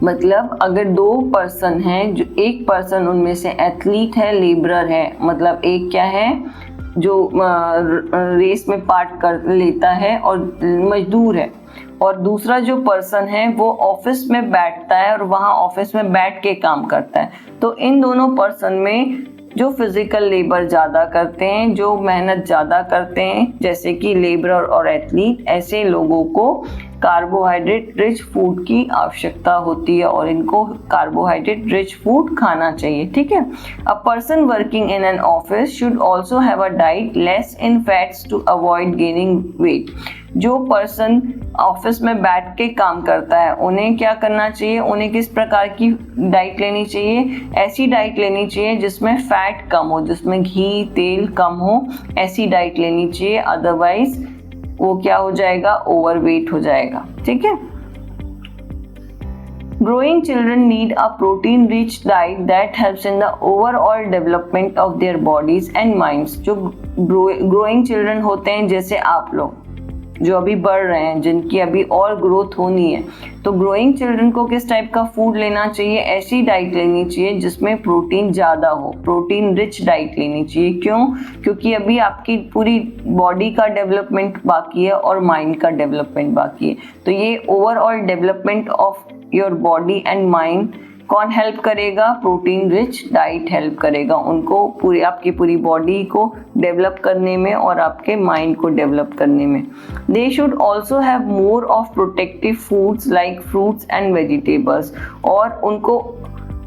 मतलब अगर दो पर्सन हैं, जो एक पर्सन उनमें से एथलीट है, लेबरर है, मतलब एक क्या है जो रेस में पार्ट कर लेता है और मजदूर है, और दूसरा जो पर्सन है वो ऑफिस में बैठता है और वहाँ ऑफिस में बैठ के काम करता है। तो इन दोनों पर्सन में जो फिजिकल लेबर ज़्यादा करते हैं, जो मेहनत ज़्यादा करते हैं, जैसे कि लेबरर और एथलीट, ऐसे लोगों को कार्बोहाइड्रेट रिच फूड की आवश्यकता होती है और इनको कार्बोहाइड्रेट रिच फूड खाना चाहिए। ठीक है। A person working in an office should also have a diet less in fats to avoid gaining weight. जो पर्सन ऑफिस में बैठ के काम करता है उन्हें क्या करना चाहिए? उन्हें किस प्रकार की डाइट लेनी चाहिए? ऐसी डाइट लेनी चाहिए जिसमें फैट कम हो, जिसमें घी तेल कम हो, ऐसी डाइट लेनी चाहिए। अदरवाइज वो क्या हो जाएगा? ओवरवेट हो जाएगा। ठीक है। Growing children need a protein-rich diet that helps in the overall development of their bodies and minds. जो growing children होते हैं, जैसे आप लोग जो अभी बढ़ रहे हैं, जिनकी अभी और ग्रोथ होनी है, तो ग्रोइंग चिल्ड्रन को किस टाइप का फूड लेना चाहिए? ऐसी डाइट लेनी चाहिए जिसमें प्रोटीन ज़्यादा हो, प्रोटीन रिच डाइट लेनी चाहिए। क्यों? क्योंकि अभी आपकी पूरी बॉडी का डेवलपमेंट बाकी है और माइंड का डेवलपमेंट बाकी है। तो ये overall development of your body and mind कौन हेल्प करेगा? प्रोटीन रिच डाइट हेल्प करेगा उनको आपकी पूरी बॉडी को डेवलप करने में और आपके माइंड को डेवलप करने में। They should also have more of protective foods like fruits and vegetables, और उनको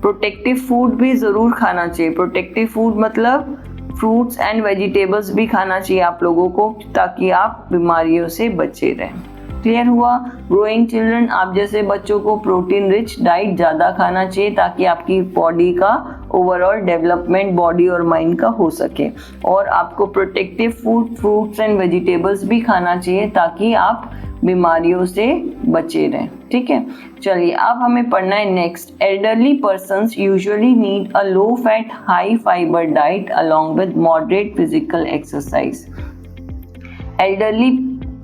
प्रोटेक्टिव फूड भी ज़रूर खाना चाहिए। प्रोटेक्टिव फूड मतलब फ्रूट्स एंड वेजिटेबल्स भी खाना चाहिए आप लोगों को, ताकि आप बीमारियों से बचे रहें। क्लियर हुआ? ग्रोइंग चिल्ड्रन, आप जैसे बच्चों को प्रोटीन रिच डाइट ज़्यादा खाना चाहिए ताकि आपकी बॉडी का ओवरऑल डेवलपमेंट बॉडी और माइंड का हो सके, और आपको protective food fruits and vegetables भी खाना चाहिए ताकि आप बीमारियों से बचे रहें। ठीक है, चलिए अब हमें पढ़ना है next. Elderly persons usually need a low fat high fibre diet along with moderate physical exercise. Elderly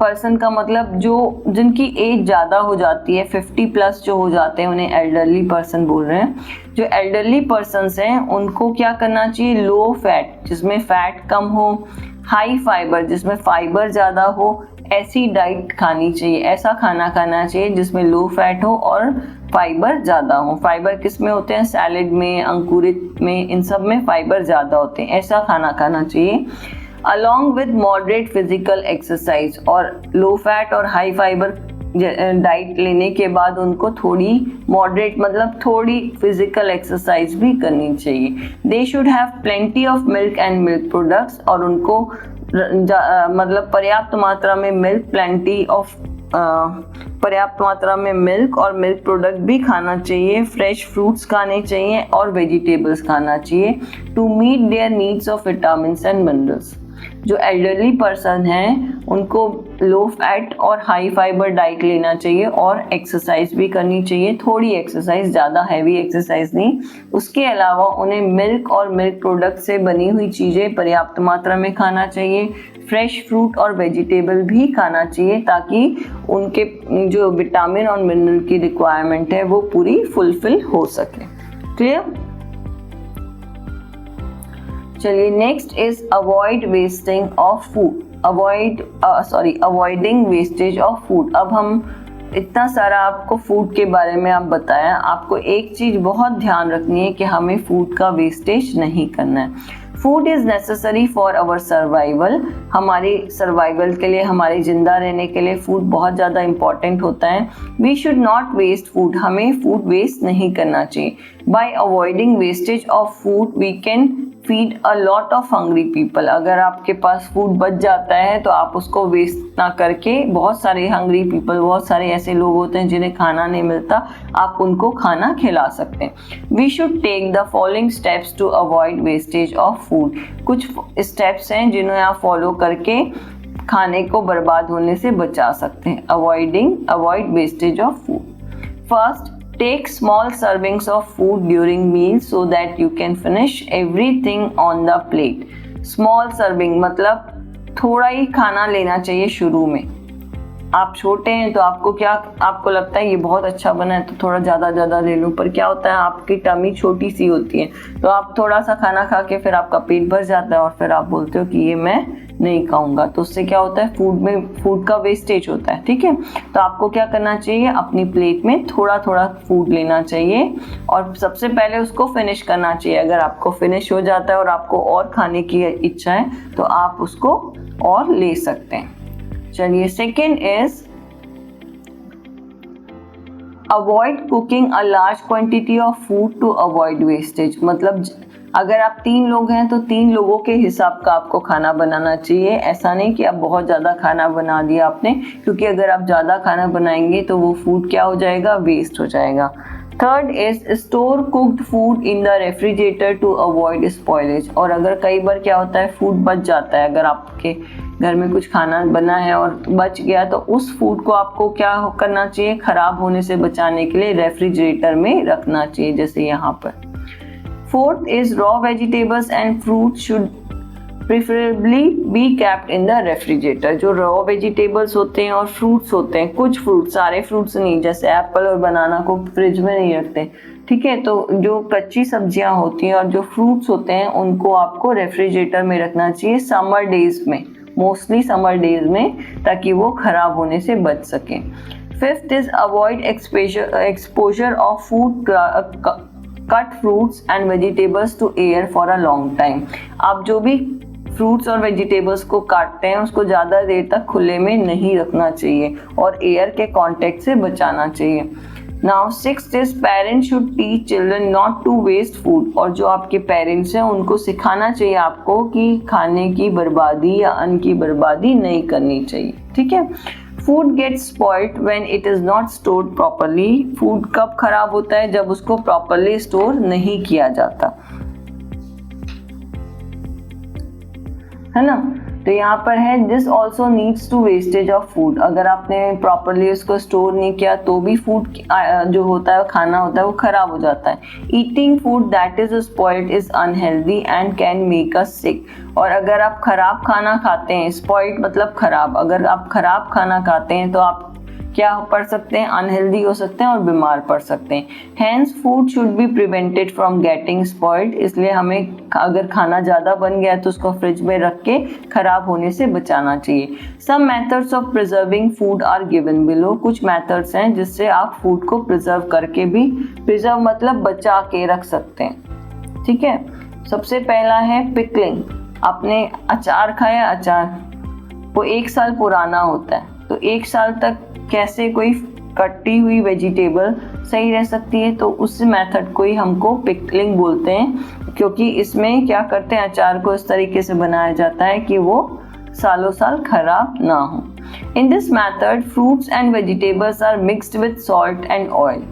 person का मतलब जो जिनकी एज ज़्यादा हो जाती है, 50 प्लस जो हो जाते हैं, उन्हें एल्डरली पर्सन बोल रहे हैं। जो एल्डरली पर्सन्स हैं उनको क्या करना चाहिए? लो फैट, जिसमें फैट कम हो, हाई फाइबर, जिसमें फाइबर ज़्यादा हो, ऐसी डाइट खानी चाहिए। ऐसा खाना खाना चाहिए जिसमें लो फैट हो और फाइबर ज़्यादा हो। फाइबर किस में होते हैं? सैलेड में, अंकुरित में, इन सब में फाइबर ज़्यादा होते हैं। ऐसा खाना खाना चाहिए along with moderate physical exercise. और लो फैट और हाई फाइबर डाइट लेने के बाद उनको थोड़ी मॉडरेट मतलब थोड़ी फिजिकल एक्सरसाइज भी करनी चाहिए। They should have plenty of milk and milk products, और उनको मतलब पर्याप्त मात्रा में मिल्क, प्लेंटी ऑफ पर्याप्त मात्रा में मिल्क और मिल्क प्रोडक्ट भी खाना चाहिए। फ्रेश फ्रूट्स खाने चाहिए और वेजिटेबल्स खाना चाहिए to meet their needs of vitamins and minerals. जो एल्डरली पर्सन हैं उनको लो फैट और हाई फाइबर डाइट लेना चाहिए और एक्सरसाइज भी करनी चाहिए, थोड़ी एक्सरसाइज, ज़्यादा हैवी एक्सरसाइज नहीं। उसके अलावा उन्हें मिल्क और मिल्क प्रोडक्ट से बनी हुई चीज़ें पर्याप्त मात्रा में खाना चाहिए। फ्रेश फ्रूट और वेजिटेबल भी खाना चाहिए ताकि उनके जो विटामिन और मिनरल की रिक्वायरमेंट है वो पूरी फुलफिल हो सके। क्लियर? चलिए next is avoid wasting of food. Avoiding wastage of food. अब हम इतना सारा आपको फूड के बारे में आप बताया, आपको एक चीज़ बहुत ध्यान रखनी है कि हमें फूड का वेस्टेज नहीं करना है। Food is necessary for our survival. हमारी सर्वाइवल के लिए, हमारे जिंदा रहने के लिए फूड बहुत ज़्यादा इम्पॉर्टेंट होता है। We should not waste food. हमें फूड वेस्ट नहीं करना चाहिए। By avoiding wastage of food we can feed a lot of hungry people. अगर आपके पास फूड बच जाता है तो आप उसको वेस्ट ना करके, बहुत सारे हंग्री पीपल, बहुत सारे ऐसे लोग होते हैं जिन्हें खाना नहीं मिलता, आप उनको खाना खिला सकते हैं। We should take the following steps to avoid wastage of food. कुछ स्टेप्स हैं जिन्हें आप फॉलो करके खाने को बर्बाद होने से बचा सकते हैं। Avoid wastage of food. First, take small servings of food during meals so that you can finish everything on the plate. Small serving मतलब थोड़ा ही खाना लेना चाहिए शुरू में। आप छोटे हैं तो आपको लगता है ये बहुत अच्छा बना है तो थोड़ा ज़्यादा ले लूँ, पर क्या होता है आपकी टमी छोटी सी होती है तो आप थोड़ा सा खाना खा के फिर आपका पेट भर जाता है और फिर आप बोलते हो कि ये मैं नहीं खाऊंगा। तो उससे क्या होता है, फूड का वेस्टेज होता है। ठीक है, तो आपको क्या करना चाहिए, अपनी प्लेट में थोड़ा फूड लेना चाहिए और सबसे पहले उसको फिनिश करना चाहिए। अगर आपको फिनिश हो जाता है और आपको और खाने की इच्छा है तो आप उसको और ले सकते हैं। चलिए, second is avoid cooking a large quantity of food to avoid wastage. मतलब अगर आप 3 लोग हैं तो 3 लोगों के हिसाब का आपको खाना बनाना चाहिए। ऐसा नहीं कि आप बहुत ज़्यादा खाना बना दिया आपने, क्योंकि अगर आप ज़्यादा खाना बनाएंगे तो वो फूड क्या हो जाएगा, वेस्ट हो जाएगा। Third is store cooked food in the refrigerator to avoid spoilage. और अगर कई बार क्या होता है फूड बच जाता है, अगर आपके घर में कुछ खाना बना है और बच गया, तो उस फूड को आपको क्या करना चाहिए, खराब होने से बचाने के लिए रेफ्रिजरेटर में रखना चाहिए, जैसे यहाँ पर। Fourth is raw vegetables and fruit should preferably be kept in the refrigerator. जो रॉ वेजिटेबल्स होते हैं और फ्रूट्स होते हैं, कुछ फ्रूट, सारे फ्रूट्स नहीं, जैसे एप्पल और बनाना को फ्रिज में नहीं रखते, ठीक है, तो जो कच्ची सब्जियां होती हैं और जो फ्रूट्स होते हैं उनको आपको रेफ्रिजरेटर में रखना चाहिए समर डेज में, मोस्टली समर डेज में, ताकि वो खराब होने से बच सके। Fifth is avoid exposure of food cut fruits and vegetables to air for a long time. आप जो भी फ्रूट्स और वेजिटेबल्स को काटते हैं उसको ज़्यादा देर तक खुले में नहीं रखना चाहिए और एयर के कांटेक्ट से बचाना चाहिए। Now sixth is parents should teach children not to waste food. और जो आपके पेरेंट्स हैं उनको सिखाना चाहिए आपको कि खाने की बर्बादी या अन्न की बर्बादी नहीं करनी चाहिए, ठीक है। Food gets spoiled when it is not stored properly. Food कब खराब होता है, जब उसको प्रॉपर्ली स्टोर नहीं किया जाता, है ना। तो यहाँ पर है this also needs to wastage of food. अगर आपने प्रॉपरली उसको स्टोर नहीं किया तो भी फूड जो होता है, खाना होता है, वो खराब हो जाता है। Eating food that is spoiled is unhealthy and can make us sick. और अगर आप खराब खाना खाते हैं, स्पॉइल्ड मतलब खराब, अगर आप खराब खाना खाते हैं तो आप क्या पड़ सकते हैं, अनहेल्दी हो सकते हैं और बीमार पड़ सकते हैं। Hence food should be prevented from getting spoiled. इसलिए हमें अगर खाना ज़्यादा बन गया है तो उसको फ्रिज में रख के खराब होने से बचाना चाहिए। Some methods of preserving food are given below. कुछ मेथड्स हैं जिससे आप फूड को प्रिजर्व करके भी, प्रिजर्व मतलब बचा के रख सकते हैं, ठीक है। सबसे पहला है पिकलिंग। आपने अचार खाया, अचार वो 1 साल पुराना होता है, तो 1 साल तक कैसे कोई कटी हुई वेजिटेबल सही रह सकती है, तो उस मेथड को ही हमको पिकलिंग बोलते हैं, क्योंकि इसमें क्या करते हैं, अचार को इस तरीके से बनाया जाता है कि वो सालों साल खराब ना हो। In this method fruits and vegetables are mixed with salt and oil.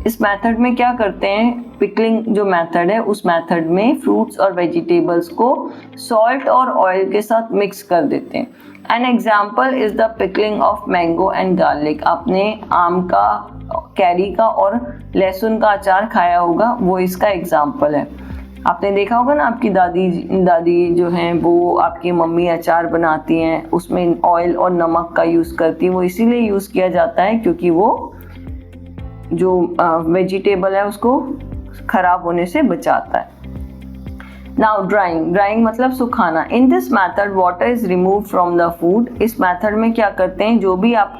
इस मेथड में क्या करते हैं, पिकलिंग जो मेथड है उस मेथड में फ्रूट्स और वेजिटेबल्स को सॉल्ट और ऑयल के साथ मिक्स कर देते हैं। An example is the pickling of mango and garlic. आपने आम का, कैरी का और लहसुन का अचार खाया होगा, वो इसका एग्जाम्पल है। आपने देखा होगा ना, आपकी दादी जो हैं वो आपकी मम्मी अचार बनाती हैं, उसमें ऑयल और नमक का यूज़ करती है। वो इसीलिए यूज़ किया जाता है क्योंकि वो जो वेजिटेबल है उसको खराब होने से बचाता है। नाउ ड्राइंग मतलब सुखाना। इन this method water is remove from the food. इस मेथड में क्या करते हैं, जो भी आप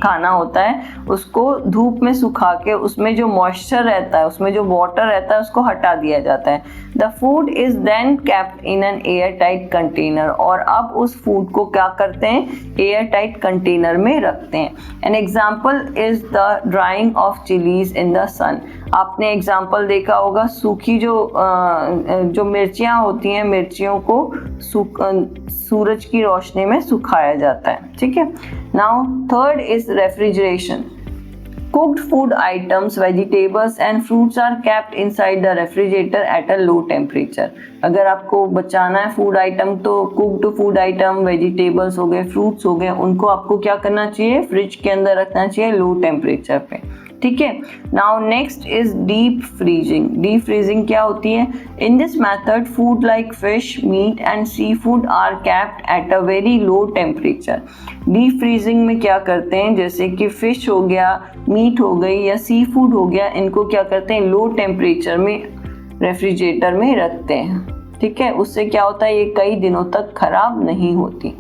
खाना होता है उसको धूप में सुखा के उसमें जो मॉइस्चर रहता है, उसमें जो वाटर रहता है, उसको हटा दिया जाता है। The food is then kept in an air tight container. और अब उस फूड को क्या करते हैं, एयर टाइट कंटेनर में रखते हैं। An example is the drying of chillies in the sun. आपने एग्जाम्पल देखा होगा, सूखी जो मिर्चियाँ होती हैं, मिर्चियों को सूरज की रोशनी में सुखाया जाता है, ठीक है। Now third is refrigeration. Cooked food items, vegetables and fruits are kept inside the refrigerator at a low temperature. अगर आपको बचाना है फूड आइटम तो कुक्ड फूड आइटम, वेजिटेबल्स हो गए, फ्रूट्स हो गए, उनको आपको क्या करना चाहिए, फ्रिज के अंदर रखना चाहिए लो टेम्परेचर पे, ठीक है। Now next is deep freezing. Deep freezing क्या होती है, in this method food like fish, meat and sea food are kept at a very low temperature. Deep freezing में क्या करते हैं, जैसे कि फिश हो गया, मीट हो गई या सी फूड हो गया, इनको क्या करते हैं, लो टेम्परेचर में रेफ्रिजरेटर में रखते हैं, ठीक है। उससे क्या होता है, ये कई दिनों तक खराब नहीं होती।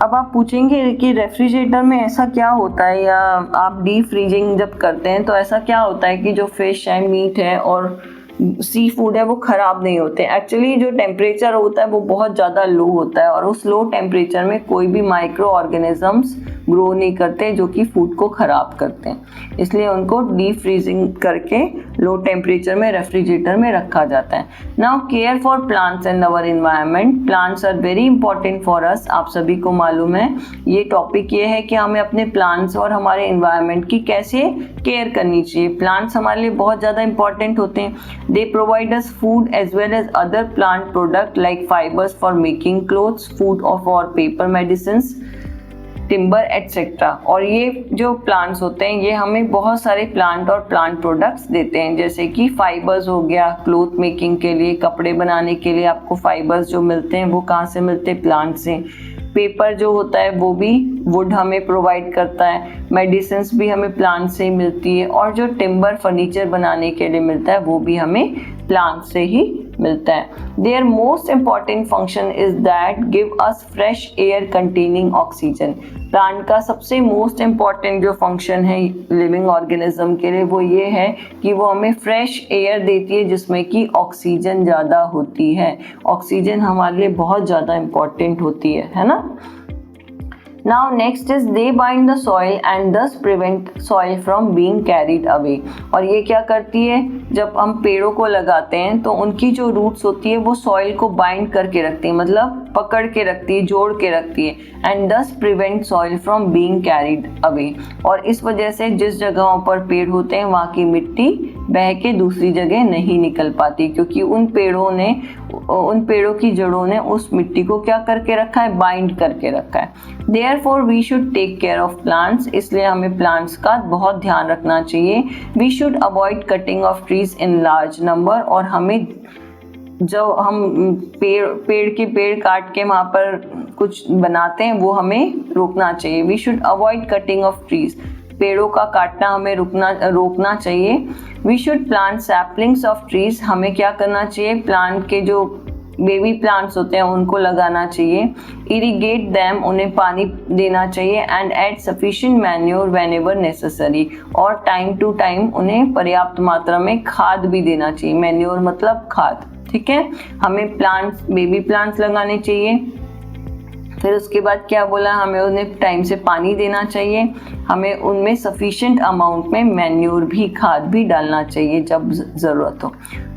अब आप पूछेंगे कि रेफ्रिजरेटर में ऐसा क्या होता है, या आप डीप फ्रीजिंग जब करते हैं तो ऐसा क्या होता है कि जो फिश है, मीट है और सी फूड है वो ख़राब नहीं होते। एक्चुअली जो टेम्परेचर होता है वो बहुत ज़्यादा लो होता है और उस लो टेम्परेचर में कोई भी माइक्रो ऑर्गेनिजम्स ग्रो नहीं करते जो कि फूड को ख़राब करते हैं, इसलिए उनको डीप फ्रीजिंग करके लो टेम्परेचर में रेफ्रिजरेटर में रखा जाता है। Now care for plants and our environment. Plants are very important for us. आप सभी को मालूम है ये टॉपिक ये है कि हमें अपने प्लांट्स और हमारे इन्वायरमेंट की कैसे केयर करनी चाहिए। प्लांट्स हमारे लिए बहुत ज़्यादा इंपॉर्टेंट होते हैं। They provide us food as well as other plant product like fibres for making clothes, food और पेपर मेडिसिन्स, टिम्बर एटसेट्रा। और ये जो प्लांट्स होते हैं ये हमें बहुत सारे प्लांट और प्लांट प्रोडक्ट्स देते हैं, जैसे कि फाइबर्स हो गया क्लोथ मेकिंग के लिए, कपड़े बनाने के लिए आपको फाइबर्स जो मिलते हैं वो कहाँ से मिलते हैं, प्लांट से। पेपर जो होता है वो भी वुड हमें प्रोवाइड करता है। मेडिसिन्स भी हमें प्लांट से ही मिलती है, और जो टिम्बर फर्नीचर बनाने के लिए मिलता है वो भी हमें प्लांट से ही मिलता है। Their most important function is that give us fresh air containing oxygen. Plant का सबसे मोस्ट इम्पॉर्टेंट जो फंक्शन है लिविंग ऑर्गेनिज्म के लिए वो ये है कि वो हमें फ्रेश एयर देती है जिसमें कि ऑक्सीजन ज़्यादा होती है। ऑक्सीजन हमारे लिए बहुत ज़्यादा इम्पॉर्टेंट होती है ना। Now next is they bind the soil and thus prevent soil from being carried away। और ये क्या करती है, जब हम पेड़ों को लगाते हैं तो उनकी जो रूट्स होती है वो सॉइल को बाइंड करके रखती है, मतलब पकड़ के रखती है, जोड़ के रखती है। एंड दस prevent soil from being carried away. और इस वजह से जिस जगहों पर पेड़ होते हैं वहाँ की मिट्टी बह के दूसरी जगह नहीं निकल पाती, क्योंकि उन पेड़ों की जड़ों ने उस मिट्टी को क्या करके रखा है, बाइंड करके रखा है। Therefore we should take care of plants। इसलिए हमें प्लांट्स का बहुत ध्यान रखना चाहिए। We should avoid cutting of trees in large number। और हमें जो हम पेड़ काट के वहाँ पर कुछ बनाते हैं वो हमें रोकना चाहिए। We should avoid cutting of trees। पेड़ों का काटना हमें रोकना चाहिए। We should plant saplings of trees। हमें क्या करना चाहिए, प्लांट के जो बेबी प्लांट्स होते हैं उनको लगाना चाहिए। इरिगेट दैम, उन्हें पानी देना चाहिए। And add sufficient manure whenever necessary. और टाइम टू टाइम उन्हें पर्याप्त मात्रा में खाद भी देना चाहिए। मैन्योर मतलब खाद, ठीक है। हमें बेबी प्लांट्स लगाने चाहिए। फिर उसके बाद क्या बोला, हमें उन्हें टाइम से पानी देना चाहिए। हमें उनमें सफिशिएंट अमाउंट में मैन्योर भी, खाद भी डालना चाहिए जब ज़रूरत हो।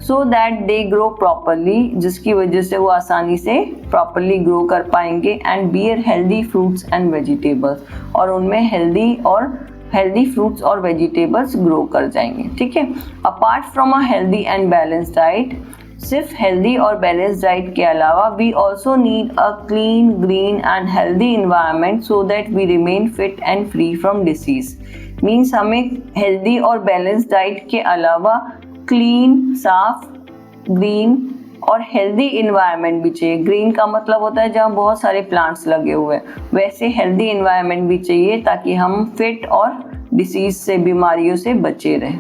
So that they grow properly, जिसकी वजह से वो आसानी से प्रॉपरली ग्रो कर पाएंगे। And bear healthy fruits and vegetables. और उनमें हेल्दी फ्रूट्स और वेजिटेबल्स ग्रो कर जाएंगे, ठीक है। Apart from a healthy and balance diet, सिर्फ हेल्दी और बैलेंस डाइट के अलावा we also need a clean, green and healthy environment so that we remain fit and free from disease. Means हमें healthy और बैलेंस डाइट के अलावा clean, साफ, green और हेल्दी इन्वायरमेंट भी चाहिए। ग्रीन का मतलब होता है जहाँ बहुत सारे प्लांट्स लगे हुए हैं, वैसे हेल्दी इन्वायरमेंट भी चाहिए ताकि हम फिट और डिसीज से, बीमारियों से बचे रहें।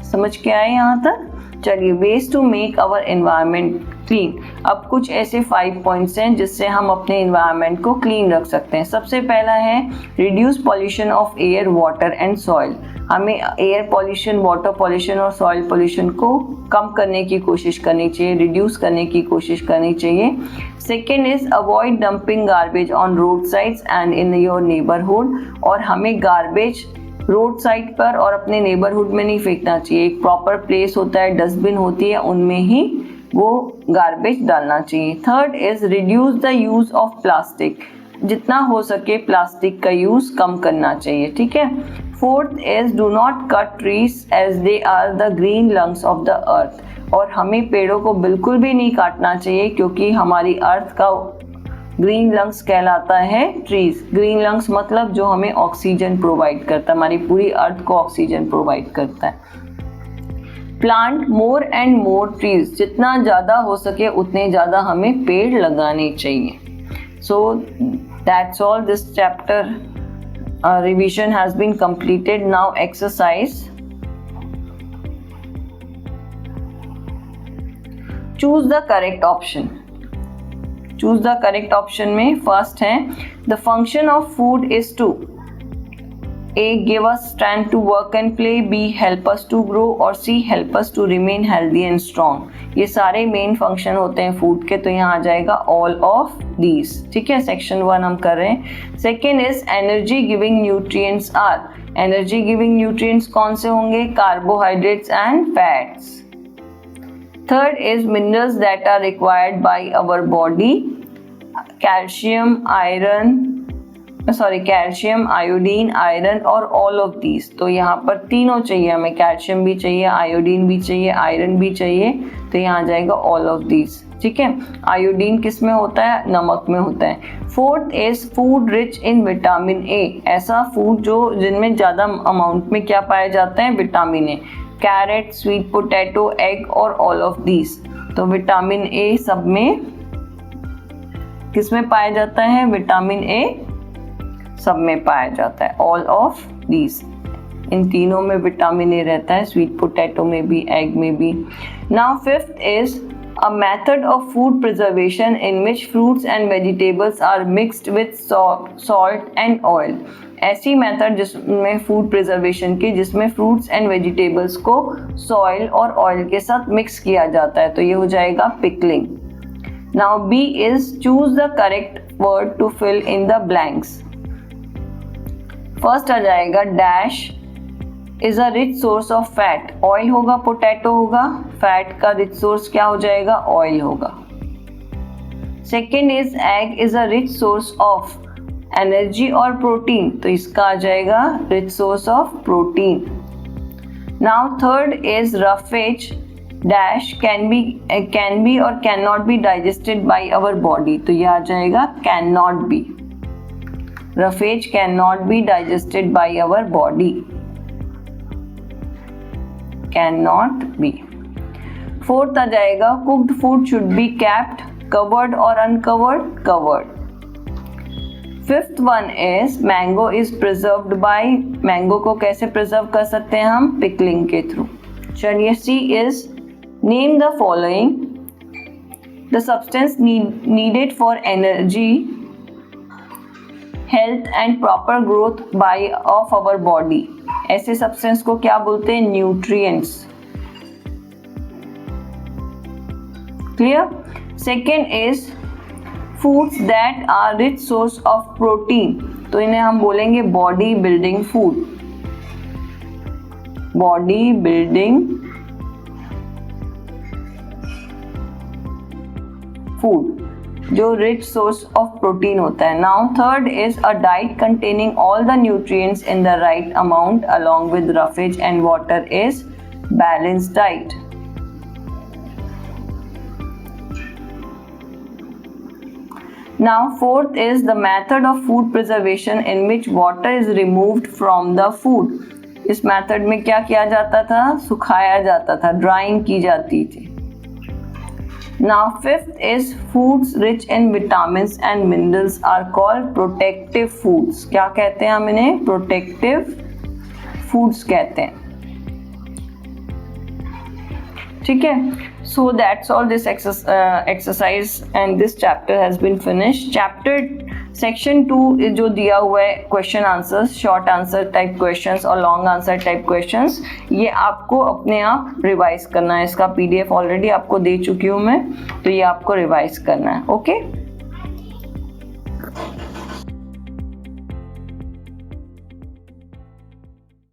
समझ के आए यहाँ तक? चलिए, ways to make our environment clean. अब कुछ ऐसे 5 पॉइंट्स हैं जिससे हम अपने एनवायरनमेंट को क्लीन रख सकते हैं। सबसे पहला है reduce pollution of air, water and soil. हमें एयर पॉल्यूशन, वाटर पॉल्यूशन और सॉइल पॉल्यूशन को कम करने की कोशिश करनी चाहिए, रिड्यूस करने की कोशिश करनी चाहिए। Second is avoid dumping garbage on road sides and in your neighbourhood. और हमें गार्बेज रोड साइड पर और अपने नेबरहुड में नहीं फेंकना चाहिए। एक प्रॉपर प्लेस होता है, डस्टबिन होती है, उनमें ही वो गार्बेज डालना चाहिए। Third is reduce the use of plastic. जितना हो सके प्लास्टिक का यूज कम करना चाहिए, ठीक है। Fourth is do not cut trees as they are the green lungs of the earth. और हमें पेड़ों को बिल्कुल भी नहीं काटना चाहिए क्योंकि हमारी अर्थ का ग्रीन लंग्स कहलाता है ट्रीज। ग्रीन लंग्स मतलब जो हमें ऑक्सीजन प्रोवाइड करता है, हमारी पूरी अर्थ को ऑक्सीजन प्रोवाइड करता है। Plant more and more trees. जितना ज़्यादा हो सके उतने ज़्यादा हमें पेड़ लगाने चाहिए। So that's all, this chapter revision has been completed. Now exercise. Choose the correct option. Choose the correct option में फर्स्ट है the function of food is to A, give us strength to work and play, B, help us to grow और C, help us to remain healthy and strong। ये सारे main function होते हैं food के, तो यहाँ आ जाएगा all of these। ठीक है, सेक्शन 1 हम कर रहे हैं। Second is energy giving nutrients are, energy giving nutrients कौन से होंगे? Carbohydrates and fats. Third is minerals that are required by our body, calcium, calcium, iodine, iron और ऑल ऑफ दीज। तो यहाँ पर तीनों चाहिए हमें, कैल्शियम भी चाहिए, आयोडीन भी चाहिए, आयरन भी चाहिए, तो यहाँ आ जाएगा ऑल ऑफ दीज। ठीक है, आयोडीन किस में होता है? नमक में होता है। Fourth is food rich in vitamin ए, ऐसा फूड जो जिनमें ज़्यादा अमाउंट में क्या पाया जाता है? Vitamin A, carrot, sweet potato, egg और ऑल ऑफ दीज। तो विटामिन ए सब में किस में पाया जाता है? विटामिन ए सब में पाया जाता है, ऑल ऑफ दीज। इन तीनों में विटामिन ए रहता है, स्वीट पोटैटो में भी, एग में भी। Now fifth is a method of food preservation in which fruits and vegetables are mixed with salt and oil, ऐसी मेथड जिसमें फूड प्रिजर्वेशन की जिसमें फ्रूट्स एंड वेजिटेबल्स को सॉइल और ऑयल के साथ मिक्स किया जाता है, तो ये हो जाएगा pickling. Now B is choose the correct word to fill in the blanks. First आ जाएगा dash is a rich source of fat, oil होगा, पोटैटो होगा, फैट का रिच सोर्स क्या हो जाएगा? ऑयल होगा। Second is egg is a rich source of energy और प्रोटीन, तो इसका आ जाएगा rich source of protein. Now third is roughage dash can be और can not be digested by our body, तो यह आ जाएगा can not be. Roughage cannot be digested by our body, cannot be। Fourth आ जाएगा cooked food should be kept covered or uncovered, covered। Fifth one is mango is preserved by, mango को कैसे preserve कर सकते हैं हम? Pickling के थ्रू। चलिए C is name the following the substance needed for energy, health and proper growth by of our body, ऐसे सब्सटेंस को क्या बोलते हैं? Nutrients. Clear? Second is foods that are rich source of protein, तो इन्हें हम बोलेंगे body building food, body building food जो रिच सोर्स ऑफ प्रोटीन होता है। Now third is a diet containing all the nutrients in the right amount along with roughage and water is balanced diet. Now fourth is the method of food preservation in which water is removed from the food। इस method में क्या किया जाता था? सुखाया जाता था, drawing की जाती थी। Now fifth is foods rich in vitamins and minerals are called protective foods। क्या कहते हैं हम इन्हें? protective foods कहते हैं। ठीक है, so that's all this exercise and this chapter has been finished। chapter section 2 जो दिया हुआ है question answers, short answer type questions और लॉन्ग आंसर टाइप क्वेश्चंस, ये आपको अपने आप रिवाइज करना है। इसका PDF ऑलरेडी आपको दे चुकी हूँ मैं, तो ये आपको रिवाइज करना है। ओके।